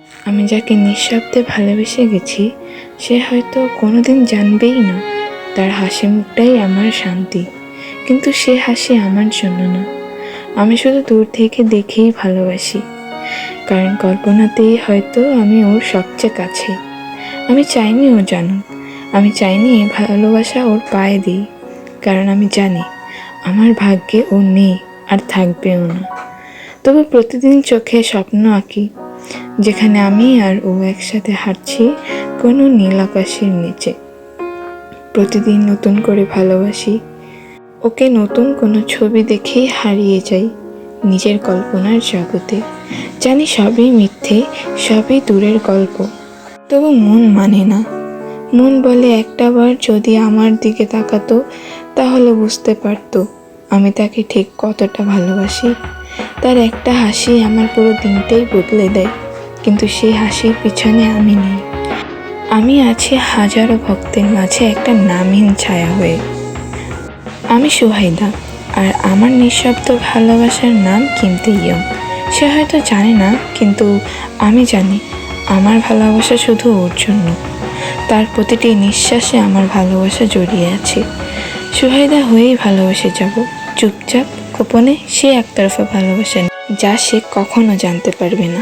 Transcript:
আমি যাকে নিঃশব্দে ভালোবেসে গেছি সে হয়তো কোনোদিন জানবেই না তার হাসি মুখটাই আমার শান্তি, কিন্তু সে হাসি আমার জন্য না। আমি শুধু দূর থেকে দেখেই ভালোবাসি, কারণ কল্পনাতেই হয়তো আমি ওর সবচেয়ে কাছে। আমি চাইনি ও জানুক, আমি চাইনি এই ভালোবাসা ওর পায়ে দিই, কারণ আমি জানি আমার ভাগ্যে ও নেই আর থাকবেও না। তবে প্রতিদিন চোখে স্বপ্ন আঁকি, যেখানে আমি আর ও একসাথে হাঁটছি কোনো নীল আকাশের নিচে। প্রতিদিন নতুন করে ভালোবাসি ওকে, নতুন কোনো ছবি দেখেই হারিয়ে যাই নিজের কল্পনার জগতে। জানি সবই মিথ্যে, সবই দূরের গল্প, তবু মন মানে না। মন বলে একটাবার যদি আমার দিকে তাকাতো তাহলে বুঝতে পারতো আমি তাকে ঠিক কতটা ভালোবাসি। তার একটা হাসি আমার পুরো দিনটাই বদলে দেয়, কিন্তু সেই হাসির পিছনে আমি নেই। আমি আছি হাজারো ভক্তের মাঝে একটা নামহীন ছায়া হয়ে। আমি সুহাইদা, আর আমার নিঃশব্দ ভালোবাসার নাম কিমতি ইয়ং। সে হয়তো জানে না, কিন্তু আমি জানি আমার ভালোবাসা শুধু ওর জন্য। তার প্রতিটি নিঃশ্বাসে আমার ভালোবাসা জড়িয়ে আছে। সুহাইদা হয়েই ভালোবেসে যাব, চুপচাপ গোপনে। সে একতরফা ভালোবাসা, যা সে কখনো জানতে পারবে না।